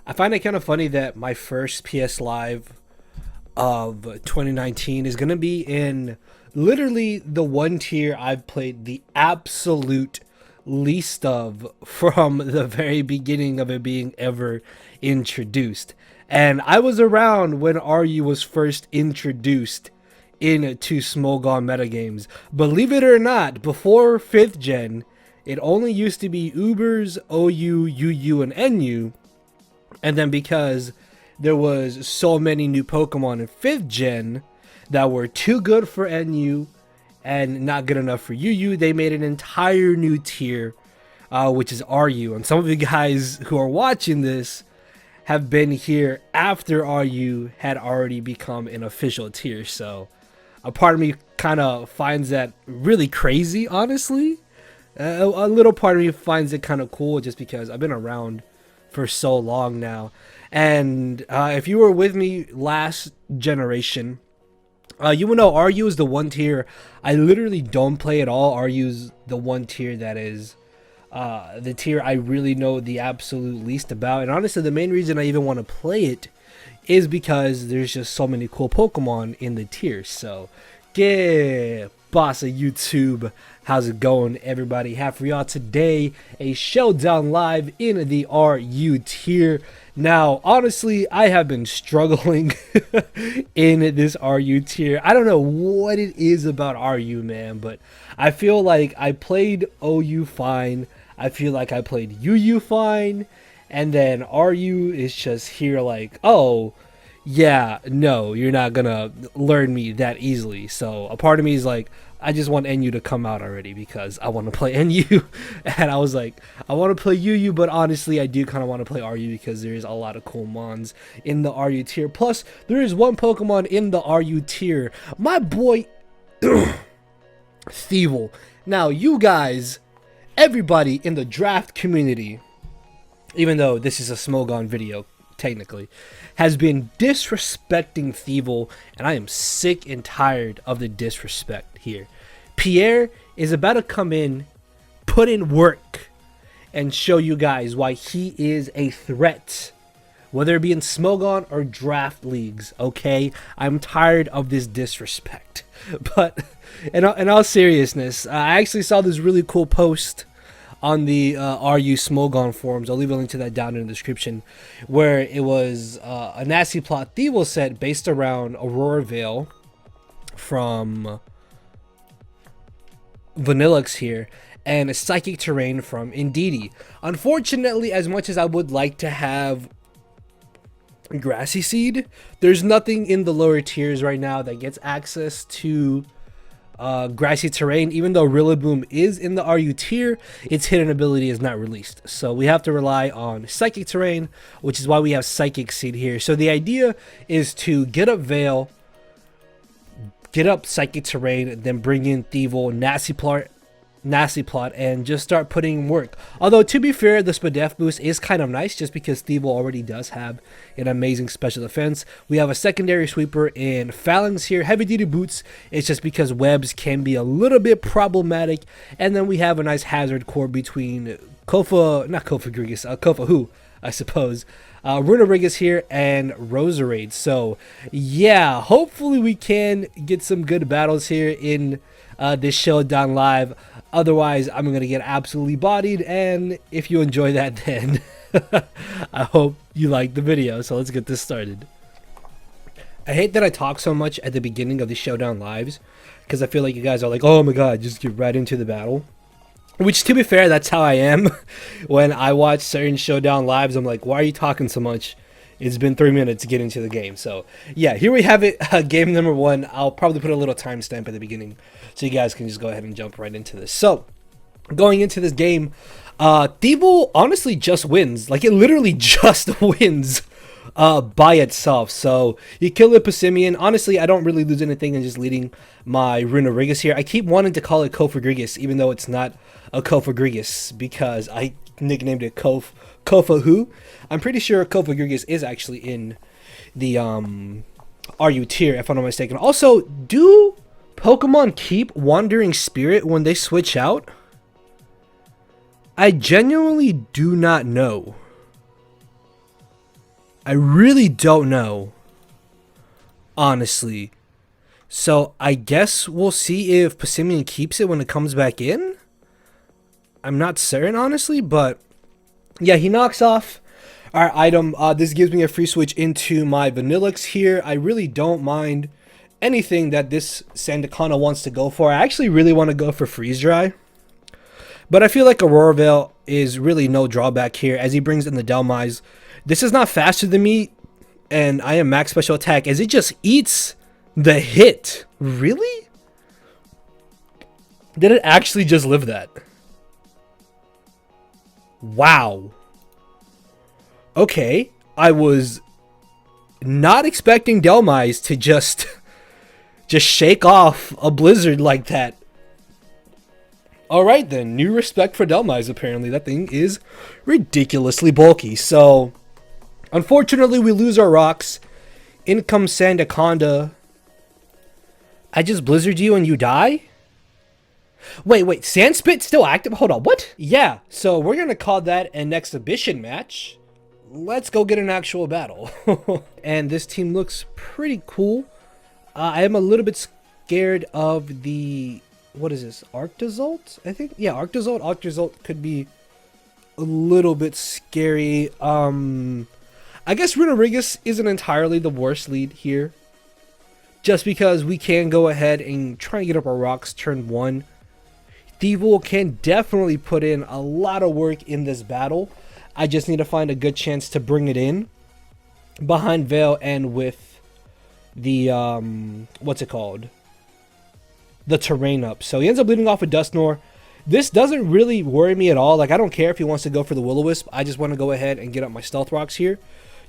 I find it kind of funny that my first PS Live of 2019 is going to be in literally the one tier I've played the absolute least of from the very beginning of it being ever introduced. And I was around when RU was first introduced into Smolgon metagames. Believe it or not, before 5th gen, it only used to be Ubers, OU, UU, and NU. And then because there was so many new Pokemon in 5th gen that were too good for NU and not good enough for UU, they made an entire new tier, which is RU. And some of you guys who are watching this have been here after RU had already become an official tier. So a part of me kind of finds that really crazy, honestly. A little part of me finds it kind of cool just because I've been around for so long now. And if you were with me last generation, you will know RU is the one tier I literally don't play at all. RU is the one tier that is the tier I really know the absolute least about. And honestly, the main reason I even want to play it is because there's just so many cool Pokemon in the tier. So, yeah, boss of YouTube, how's it going, everybody? Have for y'all today a Showdown live in the RU tier. Now, honestly, I have been struggling in this RU tier. I don't know what it is about RU, man, but I feel like I played OU fine. I feel like I played UU fine. And then RU is just here like, oh, yeah, no, you're not gonna learn me that easily. So a part of me is like, I just want NU to come out already because I want to play NU. And I was like, I want to play UU, but honestly, I do kind of want to play RU because there's a lot of cool mons in the RU tier. Plus, there is one Pokemon in the RU tier, my boy, Thievul. Now, you guys, everybody in the draft community, even though this is a Smogon video, technically, has been disrespecting Thievul, and I am sick and tired of the disrespect here. Pierre is about to come in, put in work, and show you guys why he is a threat, whether it be in Smogon or draft leagues, okay? I'm tired of this disrespect. But in all seriousness, I actually saw this really cool post on the RU Smogon forums. I'll leave a link to that down in the description, where it was a nasty plot Thievul set based around Aurora Vale from Vanillux here, and a Psychic Terrain from Indeedee. Unfortunately, as much as I would like to have Grassy Seed, there's nothing in the lower tiers right now that gets access to Grassy Terrain. Even though Rillaboom is in the RU tier, its hidden ability is not released. So we have to rely on Psychic Terrain, which is why we have Psychic Seed here. So the idea is to get up Veil, get up Psychic Terrain, then bring in Thievul, Nasty Plot, and just start putting in work. Although, to be fair, the Spadef boost is kind of nice just because Thievul already does have an amazing special defense. We have a secondary sweeper in Phalanx here. Heavy duty boots, it's just because webs can be a little bit problematic. And then we have a nice hazard core between Kofa I suppose. Runerigus here and Roserade. So yeah, hopefully we can get some good battles here in this Showdown live. Otherwise, I'm going to get absolutely bodied, and if you enjoy that, then I hope you like the video. So let's get this started. I hate that I talk so much at the beginning of the Showdown lives, because I feel like you guys are like, oh my god, just get right into the battle. Which, to be fair, that's how I am. When I watch certain Showdown lives, I'm like, why are you talking so much? It's been 3 minutes to get into the game. So yeah, here we have it, game number 1. I'll probably put a little timestamp at the beginning so you guys can just go ahead and jump right into this. So going into this game, Thievul honestly just wins. Like, it literally just wins by itself. So you kill a Passimian. Honestly, I don't really lose anything in just leading my Runerigus here. I keep wanting to call it Kofagrigus, even though it's not a Kofagrigus, because I nicknamed it Kofa Who. I'm pretty sure Kofagrigus is actually in the RU tier, if I'm not mistaken. Also, do Pokemon keep Wandering Spirit when they switch out? I genuinely do not know. I really don't know, honestly. So I guess we'll see if Passimian keeps it when it comes back in. I'm not certain, honestly, but yeah, he knocks off our item. This gives me a free switch into my Vanillix here. I really don't mind anything that this Sandaconda wants to go for. I actually really want to go for Freeze Dry, but I feel like Aurora Veil is really no drawback here as he brings in the Delmise. This is not faster than me, and I am max special attack as it just eats the hit. Really? Did it actually just live that? Wow. Okay, I was not expecting Delmise to just shake off a blizzard like that. Alright then, new respect for Delmise apparently. That thing is ridiculously bulky. So, unfortunately we lose our rocks. In comes Sandaconda. I just blizzard you and you die? Wait, Sandspit still active? Hold on, what? Yeah, so we're gonna call that an exhibition match. Let's go get an actual battle. And this team looks pretty cool. I am a little bit scared of the... What is this? Arctozolt, I think? Yeah, Arctozolt. Arctozolt could be a little bit scary. I guess Runerigus isn't entirely the worst lead here. Just because we can go ahead and try and get up our rocks turn 1. Thievul can definitely put in a lot of work in this battle. I just need to find a good chance to bring it in behind Veil and with the what's it called, the terrain up. So he ends up leading off with Dusknoir. This doesn't really worry me at all. Like, I don't care if he wants to go for the Will-O-Wisp. I just want to go ahead and get up my Stealth Rocks here,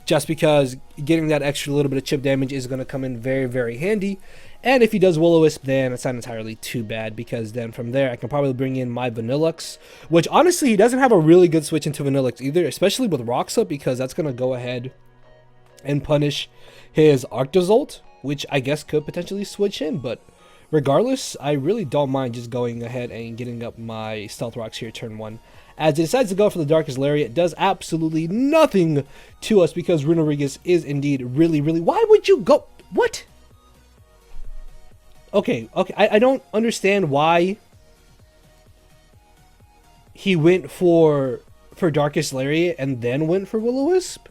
just because getting that extra little bit of chip damage is going to come in very, very handy. And if he does Will-O-Wisp, then it's not entirely too bad, because then from there I can probably bring in my Vanillux, which honestly he doesn't have a really good switch into Vanillux either, especially with Rocks up, because that's going to go ahead and punish his Arctozolt, which I guess could potentially switch in. But regardless, I really don't mind just going ahead and getting up my Stealth Rocks here turn 1. As it decides to go for the Darkest Lariat, it does absolutely nothing to us because Runerigus is indeed really, really... Why would you go... What? Okay, I don't understand why he went for Darkest Lariat and then went for Will-O-Wisp.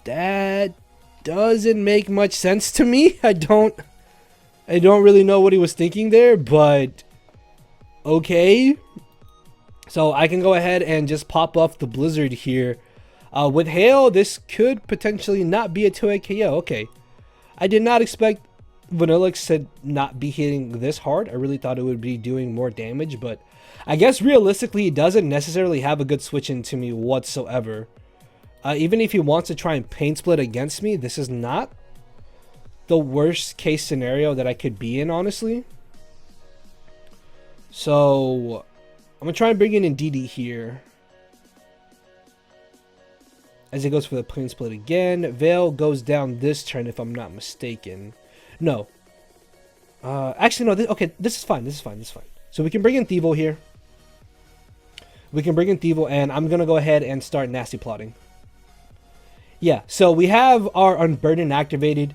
That doesn't make much sense to me. I don't really know what he was thinking there, but okay. So I can go ahead and just pop off the Blizzard here. With Hail, this could potentially not be a 2-hit KO. Okay. I did not expect Vanillix to not be hitting this hard. I really thought it would be doing more damage, but I guess realistically it doesn't necessarily have a good switch into me whatsoever. Even if he wants to try and Pain Split against me, this is not the worst case scenario that I could be in, honestly. So I'm going to try and bring in DD here, as he goes for the Pain Split again. Veil goes down this turn if I'm not mistaken. No. Actually, no. Okay, this is fine. This is fine. So we can bring in Thievul here. And I'm going to go ahead and start Nasty Plotting. Yeah, so we have our Unburden activated.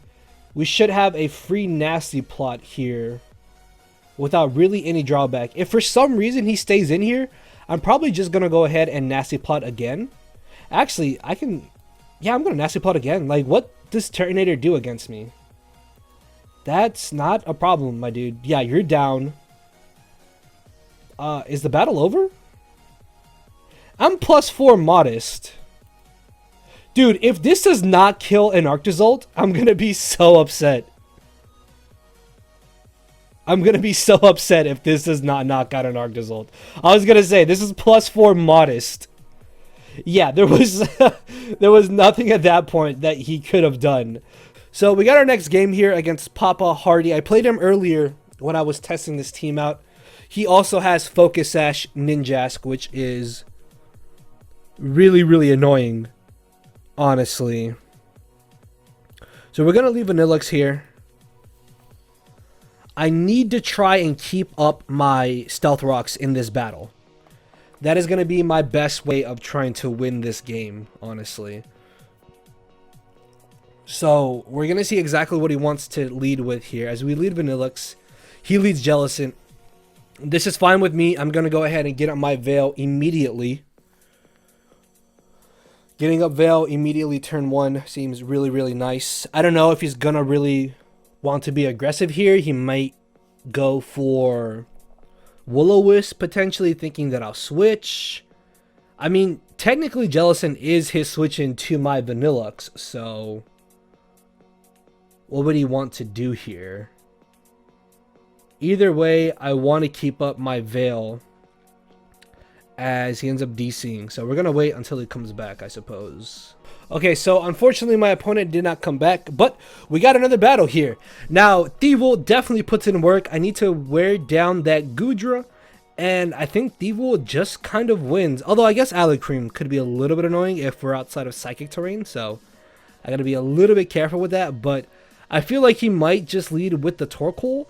We should have a free Nasty Plot here without really any drawback. If for some reason he stays in here, I'm probably just going to go ahead and Nasty Plot again. Actually, I can... Yeah, I'm going to Nasty Plot again. Like, what does Turtonator do against me? That's not a problem, my dude. Yeah, you're down. Is the battle over? I'm +4 modest. Dude, if this does not kill an Arctozolt, I'm going to be so upset. I'm going to be so upset if this does not knock out an Arctozolt. I was going to say, this is +4 modest. Yeah, there was there was nothing at that point that he could have done. So we got our next game here against Papa Hardy. I played him earlier when I was testing this team out. He also has Focus Sash Ninjask, which is really, really annoying, honestly. So we're going to leave Vanillux here. I need to try and keep up my Stealth Rocks in this battle. That is going to be my best way of trying to win this game, honestly. So we're going to see exactly what he wants to lead with here. As we lead Vanillux, he leads Jellicent. This is fine with me. I'm going to go ahead and get up my Veil immediately. Getting up Veil immediately turn 1 seems really, really nice. I don't know if he's going to really want to be aggressive here. He might go for Will-O-Wisp, potentially thinking that I'll switch. I mean, technically Jellicent is his switch into my Vanillux, so what would he want to do here? Either way, I want to keep up my Veil as he ends up DCing. So we're going to wait until he comes back, I suppose. Okay, so unfortunately my opponent did not come back, but we got another battle here. Now, Thievul definitely puts in work. I need to wear down that Goodra, and I think Thievul just kind of wins. Although I guess Alucream could be a little bit annoying if we're outside of Psychic terrain, so I got to be a little bit careful with that, but I feel like he might just lead with the Torkoal,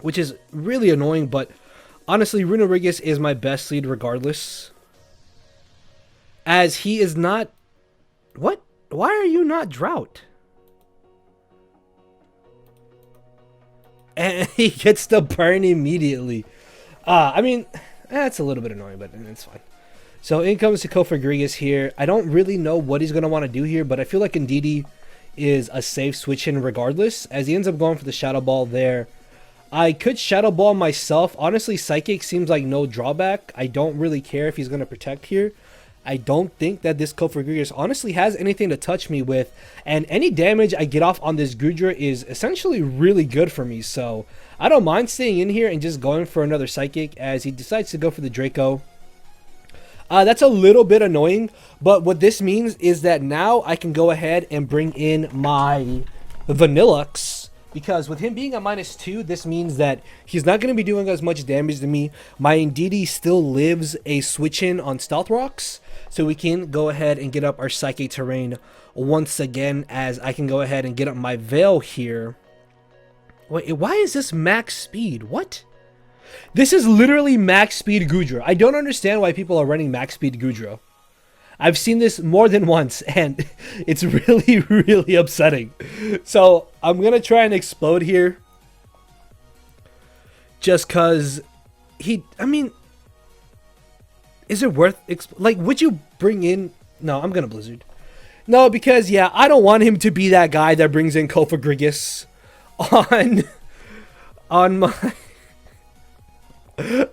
which is really annoying, but honestly, Runerigus is my best lead regardless. As he is not... What? Why are you not Drought? And he gets the burn immediately. I mean, that's a little bit annoying, but it's fine. So in comes to Cofagrigus here. I don't really know what he's going to want to do here, but I feel like Indeedee is a safe switch in regardless, as he ends up going for the Shadow Ball there. I could Shadow Ball myself. Honestly, Psychic seems like no drawback. I don't really care if he's going to protect here. I don't think that this Cofagrigus honestly has anything to touch me with, and any damage I get off on this Goodra is essentially really good for me, so I don't mind staying in here and just going for another Psychic as he decides to go for the Draco. That's a little bit annoying, but what this means is that now I can go ahead and bring in my Vanillux, because with him being at -2, this means that he's not going to be doing as much damage to me. My Indeedee still lives a switch in on Stealth Rocks, so we can go ahead and get up our Psychic terrain once again, as I can go ahead and get up my Veil here. Wait, why is this max speed? What? This is literally max speed Goodra. I don't understand why people are running max speed Goodra. I've seen this more than once, and it's really, really upsetting. So I'm going to try and explode here. Just because I mean, is it worth, like, would you bring in, no, I'm going to Blizzard. No, because, yeah, I don't want him to be that guy that brings in Cofagrigus on my,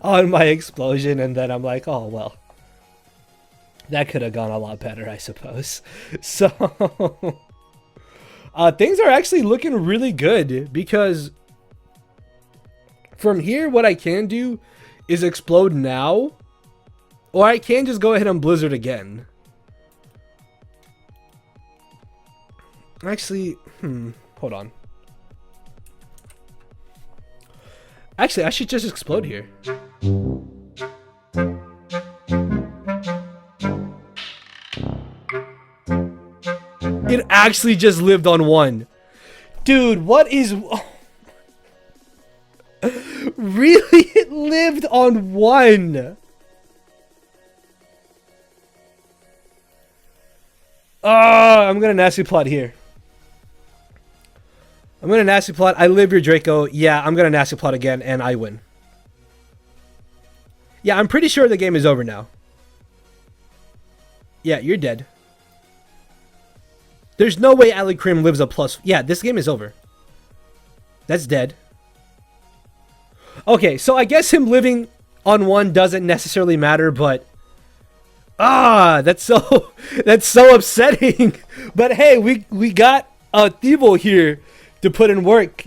on my explosion, and then I'm like, oh, well. That could have gone a lot better, I suppose. So, things are actually looking really good, because from here, what I can do is explode now, or I can just go ahead and Blizzard again. Actually, hold on. Actually, I should just explode here. It actually just lived on 1. Dude, what is... Really? It lived on 1. I'm gonna nasty plot here. I'm gonna nasty plot. I live your Draco. Yeah, I'm gonna nasty plot again, and I win. Yeah, I'm pretty sure the game is over now. Yeah, you're dead. There's no way Alucream lives a plus. Yeah, this game is over. That's dead. Okay, so I guess him living on 1 doesn't necessarily matter, but that's so upsetting. But hey, we got a Thievul here to put in work.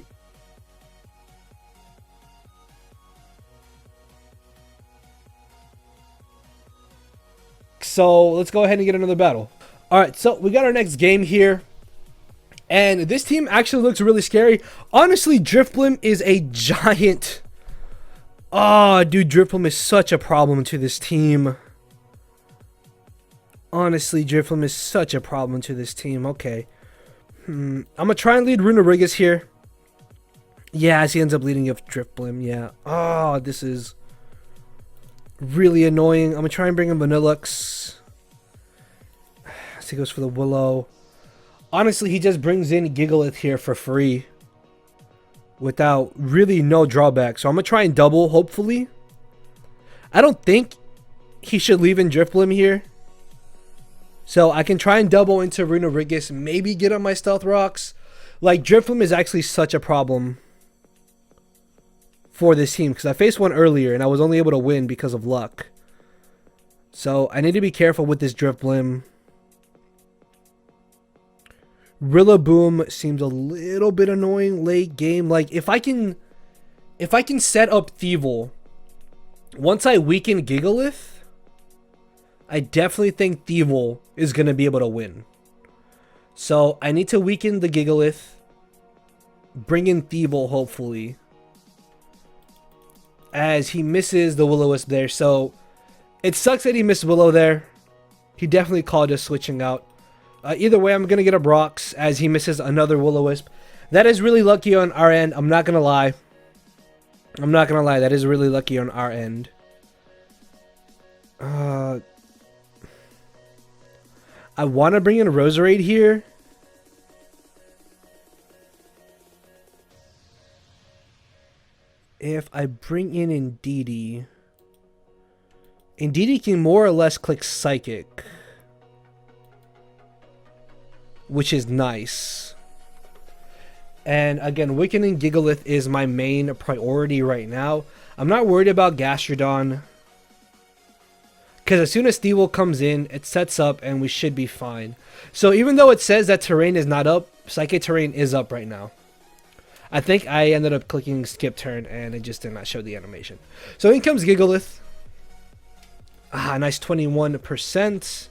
So let's go ahead and get another battle. Alright, so we got our next game here. And this team actually looks really scary. Honestly, Drifblim is a giant... Oh, dude, Drifblim is such a problem to this team. Honestly, Drifblim is such a problem to this team. Okay. I'm going to try and lead Runerigus here. Yeah, as he ends up leading with Drifblim, yeah. Oh, this is... Really annoying. I'm gonna try and bring in Vanillux. So he goes for the Willow. Honestly, he just brings in Gigalith here for free without really no drawback. So I'm gonna try and double, hopefully. I don't think he should leave in Drifblim here. So I can try and double into Runerigus, maybe get on my Stealth Rocks. Like, Drifblim is actually such a problem for this team because I faced one earlier and I was only able to win because of luck. So I need to be careful with this Drifblim. Rillaboom seems a little bit annoying late game. Like, if I can set up Thievul, once I weaken Gigalith, I definitely think Thievul is going to be able to win. So I need to weaken the Gigalith, bring in Thievul hopefully, as he misses the Will-O-Wisp there. So it sucks that he missed Willow there. He definitely called us switching out. Either way, I'm going to get up rocks as he misses another Will-O-Wisp. That is really lucky on our end. I'm not going to lie. That is really lucky on our end. I want to bring in a Roserade here. If I bring in Indeedee, Indeedee can more or less click Psychic, which is nice. And again, weakening Gigalith is my main priority right now. I'm not worried about Gastrodon, because as soon as Thievul comes in, it sets up and we should be fine. So even though it says that terrain is not up, Psychic terrain is up right now. I think I ended up clicking skip turn and it just did not show the animation. So in comes Gigalith. Nice 21%.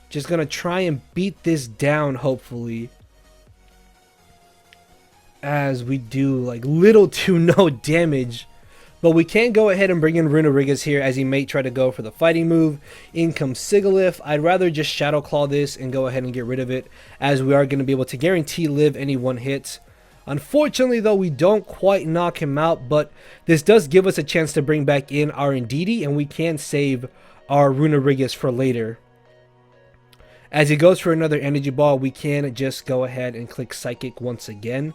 Just going to try and beat this down, hopefully. As we do like little to no damage. But we can go ahead and bring in Runerigus here as he may try to go for the fighting move. In comes Sigilyph. I'd rather just Shadow Claw this and go ahead and get rid of it, as we are going to be able to guarantee live any one hit. Unfortunately, though, we don't quite knock him out, but this does give us a chance to bring back in our Indeedee, and we can save our Runerigus for later. As he goes for another Energy Ball, we can just go ahead and click Psychic once again.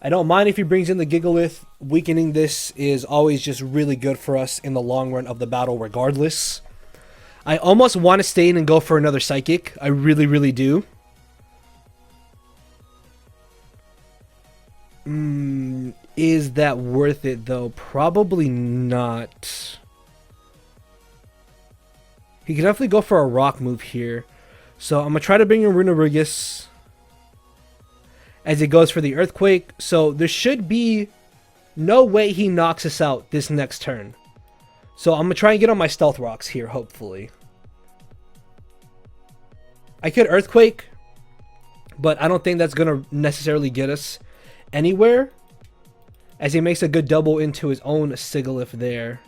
I don't mind if he brings in the Gigalith. Weakening this is always just really good for us in the long run of the battle regardless. I almost want to stay in and go for another Psychic. I really, really do. Is that worth it though? Probably not. He could definitely go for a rock move here. So I'm going to try to bring in Runerigus as he goes for the Earthquake. So there should be no way he knocks us out this next turn. So I'm going to try and get on my Stealth Rocks here, hopefully. I could Earthquake, but I don't think that's going to necessarily get us anywhere, as he makes a good double into his own Sigilyph there.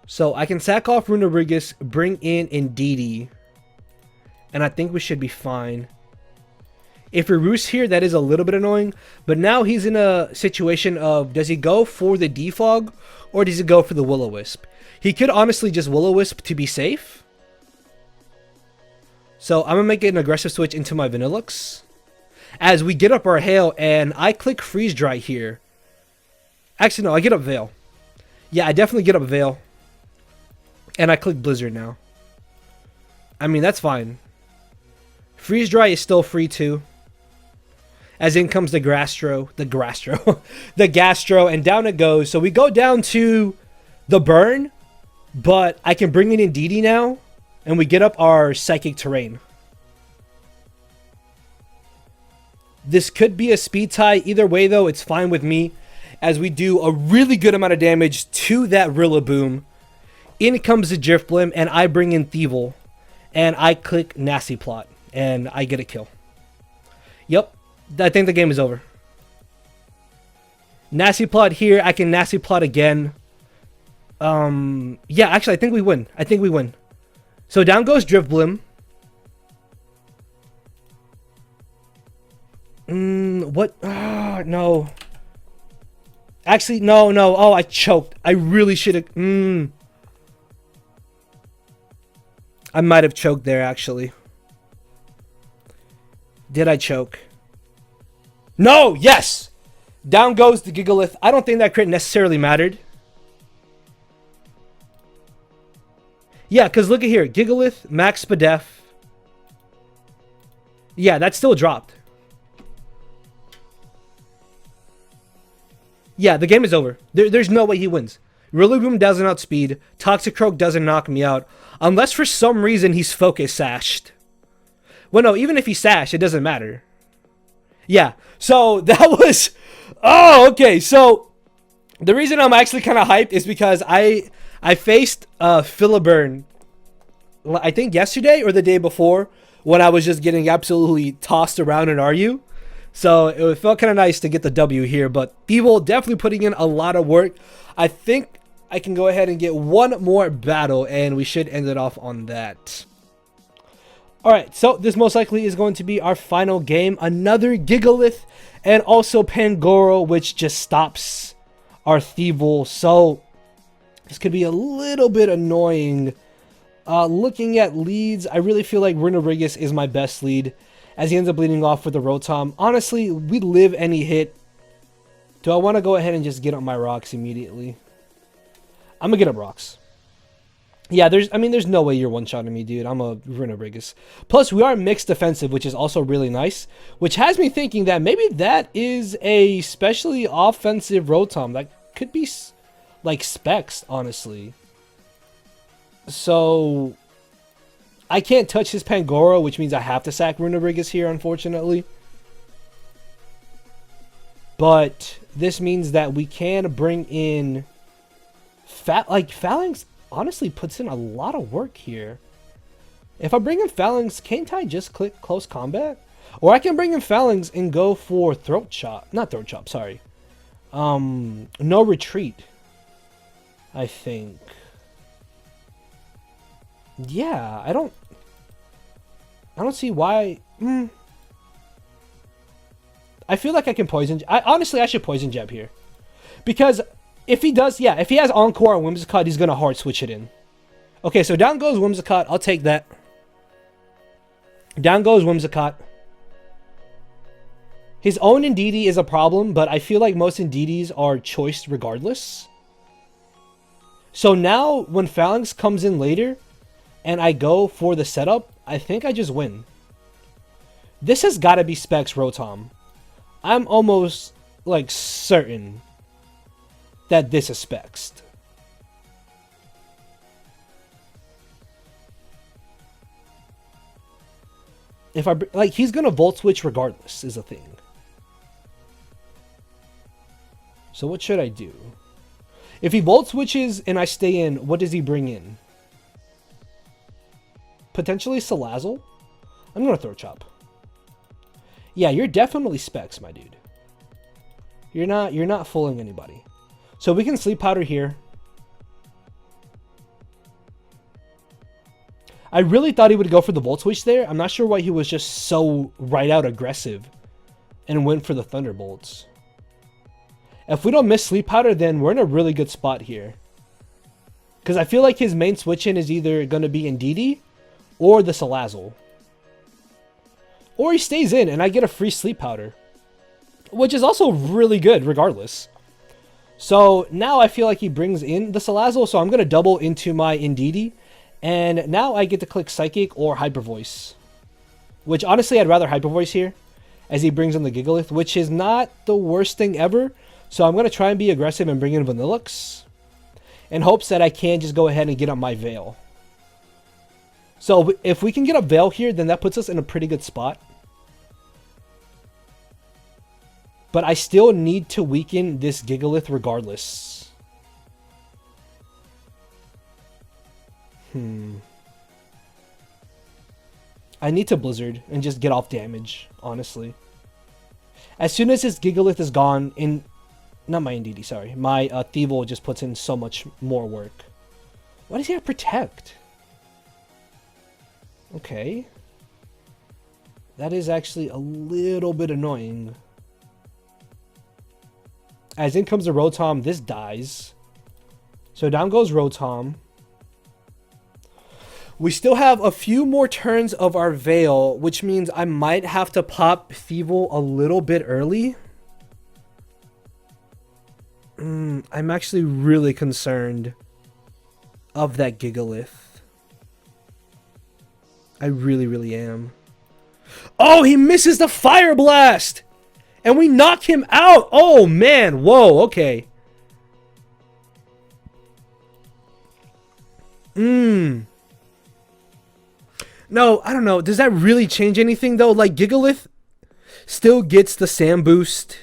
So I can sack off Runerigus, bring in Indeedee, and I think we should be fine. If we roost here, that is a little bit annoying, but now he's in a situation of, does he go for the Defog or does he go for the Will-O-Wisp? He could honestly just Will-O-Wisp to be safe. So I'm going to make an aggressive switch into my Vanillux as we get up our Hail, and I click Freeze Dry here. Actually, no, I get up Veil. Yeah, I definitely get up Veil. And I click Blizzard now. I mean, that's fine. Freeze Dry is still free too. As in comes the Gastro, the Gastro, and down it goes. So we go down to the burn, but I can bring in Indeedee now, and we get up our Psychic terrain. This could be a speed tie. Either way, though, it's fine with me, as we do a really good amount of damage to that Rillaboom. In comes the Drifblim, and I bring in Thievul, and I click Nasty Plot, and I get a kill. Yep, I think the game is over. Nasty Plot here. I can Nasty Plot again. Yeah, actually, I think we win. So down goes Drifblim. What? No. Actually, no, no. Oh, I choked. I really should have. I might have choked there, actually. Did I choke? No! Yes! Down goes the Gigalith. I don't think that crit necessarily mattered. Yeah, because look at here. Gigalith, Max Spadef. Yeah, that still dropped. Yeah, the game is over. There's no way he wins. Rillaboom doesn't outspeed. Toxicroak doesn't knock me out. Unless for some reason he's focus sashed. Well, no, even if he sashed, it doesn't matter. Yeah, so that was... Oh, okay, so the reason I'm actually kind of hyped is because I faced Philiburn, I think yesterday or the day before, when I was just getting absolutely tossed around in RU. So it felt kind of nice to get the W here, but Thievul definitely putting in a lot of work. I think I can go ahead and get one more battle, and we should end it off on that. Alright, so this most likely is going to be our final game. Another Gigalith and also Pangoro, which just stops our Thievul. So this could be a little bit annoying. Looking at leads, I really feel like Runerigus is my best lead, as he ends up leading off with the Rotom. Honestly, we live any hit. Do I want to go ahead and just get up my rocks immediately? I'm going to get up rocks. Yeah, there's no way you're one-shotting me, dude. I'm a Runerigus. Plus, we are mixed defensive, which is also really nice, which has me thinking that maybe that is a specially offensive Rotom. That could be, like, specs, honestly. So I can't touch his Pangoro, which means I have to sack Runerigus here, unfortunately. But this means that we can bring in Phalanx honestly puts in a lot of work here. If I bring in Phalanx, can't I just click close combat? Or I can bring in Phalanx and go for throat chop. Not throat chop, sorry. No retreat, I think. Yeah, I don't see why. I feel like I can poison. Honestly, I should poison jab here, because if he does, yeah, if he has Encore on Whimsicott, he's gonna hard switch it in. Okay, so down goes Whimsicott. I'll take that. Down goes Whimsicott. His own Indeedee is a problem, but I feel like most Indeedees are choiced regardless. So now, when Phalanx comes in later, and I go for the setup, I think I just win. This has got to be Specs Rotom. I'm almost, like, certain that this is Specs. If I, like, he's going to Volt Switch regardless, is a thing. So what should I do? If he Volt Switches and I stay in, what does he bring in? Potentially Salazzle? I'm going to throw Chop. Yeah, you're definitely Specs, my dude. You're not fooling anybody. So we can Sleep Powder here. I really thought he would go for the Volt Switch there. I'm not sure why he was just so right out aggressive and went for the Thunderbolts. If we don't miss Sleep Powder, then we're in a really good spot here. Because I feel like his main switch in is either going to be Indeedee or the Salazzle. Or he stays in and I get a free Sleep Powder, which is also really good regardless. So now I feel like he brings in the Salazzle, so I'm going to double into my Indeedee. And now I get to click Psychic or Hyper Voice. Which honestly I'd rather Hyper Voice here, as he brings in the Gigalith, which is not the worst thing ever. So I'm going to try and be aggressive and bring in Vanillux, in hopes that I can just go ahead and get up my Veil. So if we can get a Veil here, then that puts us in a pretty good spot. But I still need to weaken this Gigalith regardless. I need to Blizzard and just get off damage, honestly. As soon as his Gigalith is gone, not my Indeedee, sorry. My Thievul just puts in so much more work. Why does he have Protect? Okay. That is actually a little bit annoying. As in comes the Rotom. This dies. So down goes Rotom. We still have a few more turns of our Veil, which means I might have to pop Thievul a little bit early. I'm actually really concerned of that Gigalith. I really, really am. Oh, he misses the Fire Blast! And we knock him out! Oh, man. Whoa, okay. No, I don't know. Does that really change anything, though? Like, Gigalith still gets the Sand Boost.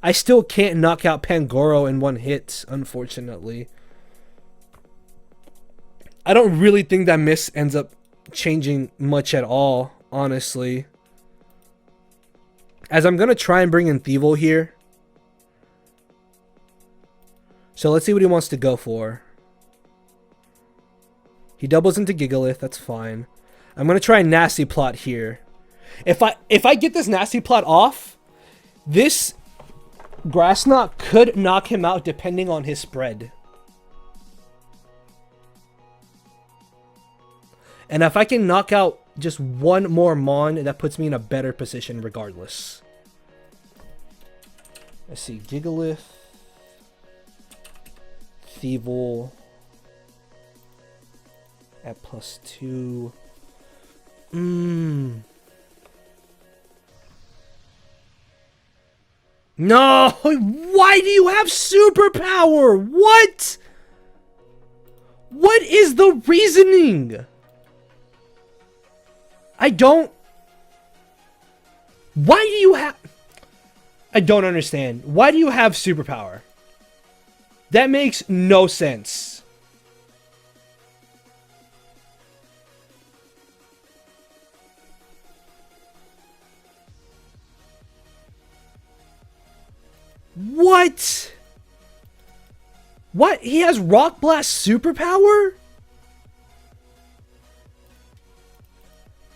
I still can't knock out Pangoro in one hit, unfortunately. I don't really think that miss ends up changing much at all, honestly. As I'm going to try and bring in Thievul here. So let's see what he wants to go for. He doubles into Gigalith, that's fine. I'm going to try a Nasty Plot here. If I get this Nasty Plot off, this Grass Knot could knock him out depending on his spread. And if I can knock out just one more Mon, that puts me in a better position regardless. Let's see, Gigalith, Thievul at +2. No! Why do you have superpower? What? What is the reasoning? I don't... Why do you have... I don't understand. Why do you have superpower? That makes no sense. What? What? He has Rock Blast superpower?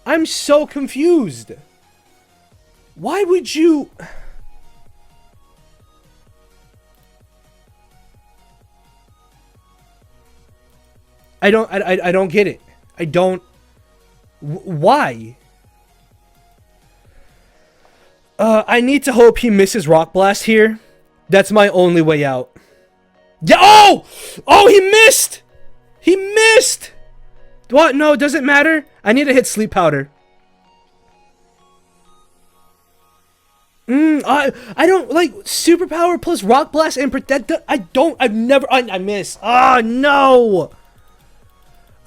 I'm so confused. Why would you... I don't get it. I don't... Why? I need to hope he misses Rock Blast here. That's my only way out. Yeah, oh! Oh, he missed! He missed! What? No, it doesn't matter. I need to hit Sleep Powder. I don't like superpower plus Rock Blast and protect. I miss. Oh no.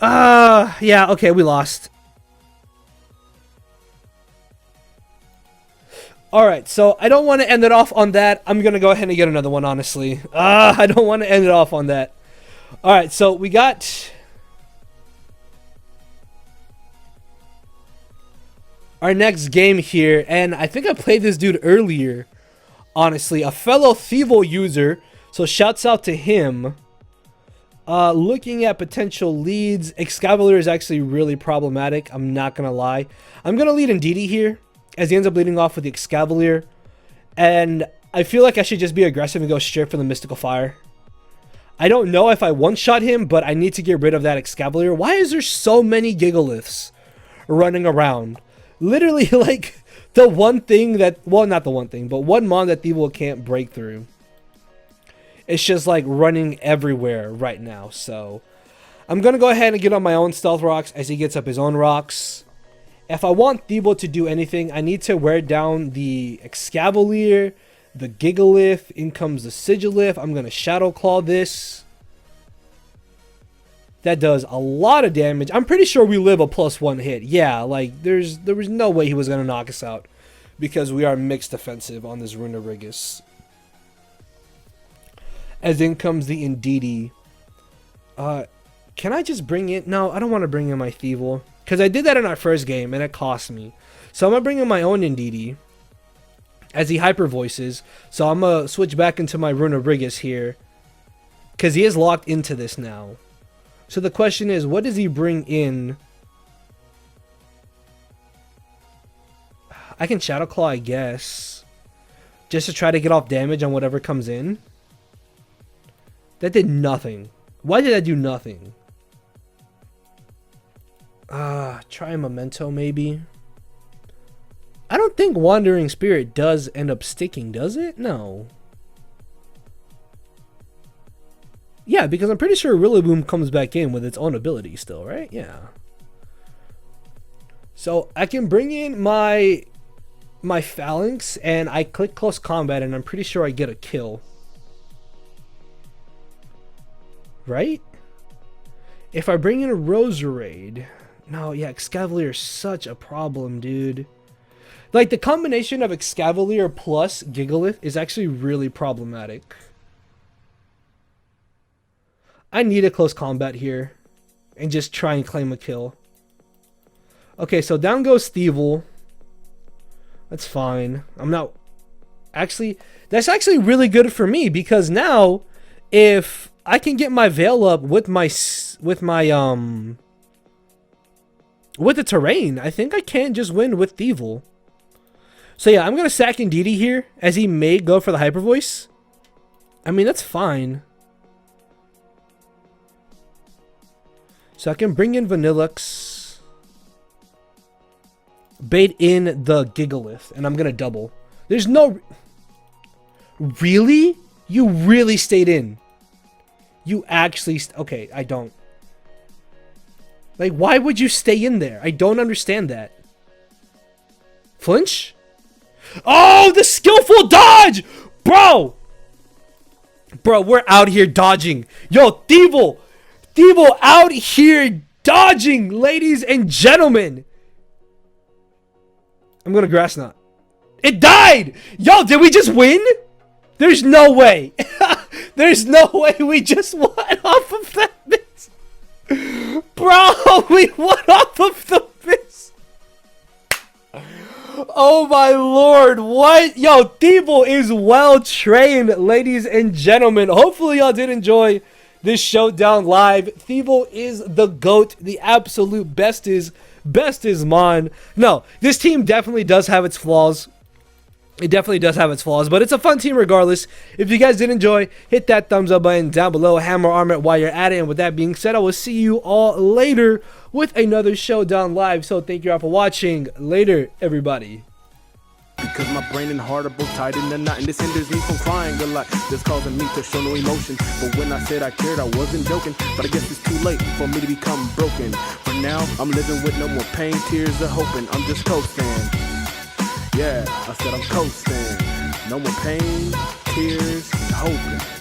Yeah, okay, we lost. Alright, so I don't want to end it off on that. I'm going to go ahead and get another one, honestly. I don't want to end it off on that. Alright, so we got... our next game here, and I think I played this dude earlier, honestly. A fellow Thievul user, so shouts out to him. Looking at potential leads, Excavalier is actually really problematic, I'm not going to lie. I'm going to lead Indeedee here, as he ends up leading off with the Excavalier. And I feel like I should just be aggressive and go straight for the Mystical Fire. I don't know if I one-shot him, but I need to get rid of that Excavalier. Why is there so many Gigaliths running around? Literally, like, the one thing that... well, not the one thing, but one Mon that Thievul can't break through. It's just, like, running everywhere right now, so... I'm going to go ahead and get on my own Stealth Rocks as he gets up his own rocks. If I want Thievul to do anything, I need to wear down the Excavalier, the Gigalith, in comes the Sigilith. I'm going to Shadow Claw this. That does a lot of damage. I'm pretty sure we live a +1 hit. Yeah, like, there was no way he was going to knock us out because we are mixed defensive on this Runerigus. As in comes the Indeedee. Can I just bring in... no, I don't want to bring in my Thievul. Because I did that in our first game, and it cost me. So I'm going to bring in my own Indeedee. As he hyper voices. So I'm going to switch back into my Runerigus here. Because he is locked into this now. So the question is, what does he bring in? I can Shadow Claw, I guess. just to try to get off damage on whatever comes in. That did nothing. Why did that do nothing? Try a Memento maybe. I don't think Wandering Spirit does end up sticking, does it? No. Yeah, because I'm pretty sure Rillaboom comes back in with its own ability still, right? Yeah. So I can bring in my Phalanx and I click close combat and I'm pretty sure I get a kill. Right? If I bring in a Roserade... No, yeah, Excavalier is such a problem, dude. Like, the combination of Excavalier plus Gigalith is actually really problematic. I need a close combat here. And just try and claim a kill. Okay, so down goes Thievul. That's fine. I'm not... Actually, that's actually really good for me. Because now, if I can get my Veil up with my with the terrain, I think I can just win with Thievul. So yeah, I'm going to sack Indeedee here, as he may go for the Hyper Voice. I mean, that's fine. So I can bring in Vanillux, bait in the Gigalith, and I'm going to double. There's no... Really? You really stayed in. You actually... Okay, I don't. Like, why would you stay in there? I don't understand that. Flinch? Oh, the skillful dodge! Bro! Bro, we're out here dodging. Yo, Thievul! Thievul out here dodging, ladies and gentlemen. I'm gonna Grass Knot. It died! Yo, did we just win? There's no way. There's no way we just won off of that miss. Bro, we won off of the miss. Oh my lord, what? Yo, Thievul is well trained, ladies and gentlemen. Hopefully y'all did enjoy this Showdown live. Thievul is the GOAT, the absolute best is Mon. No, this team definitely does have its flaws. It definitely does have its flaws, but it's a fun team regardless. If you guys did enjoy, hit that thumbs up button down below. Hammer arm it while you're at it. And with that being said, I will see you all later with another Showdown live. So thank you all for watching. Later, everybody. Because my brain and heart are both tied in the knot, and this hinders me from crying a lot. This causing me to show no emotion. But when I said I cared, I wasn't joking. But I guess it's too late for me to become broken. For now, I'm living with no more pain, tears of hoping. I'm just coasting. Yeah, I said I'm coasting. No more pain, tears, hoping.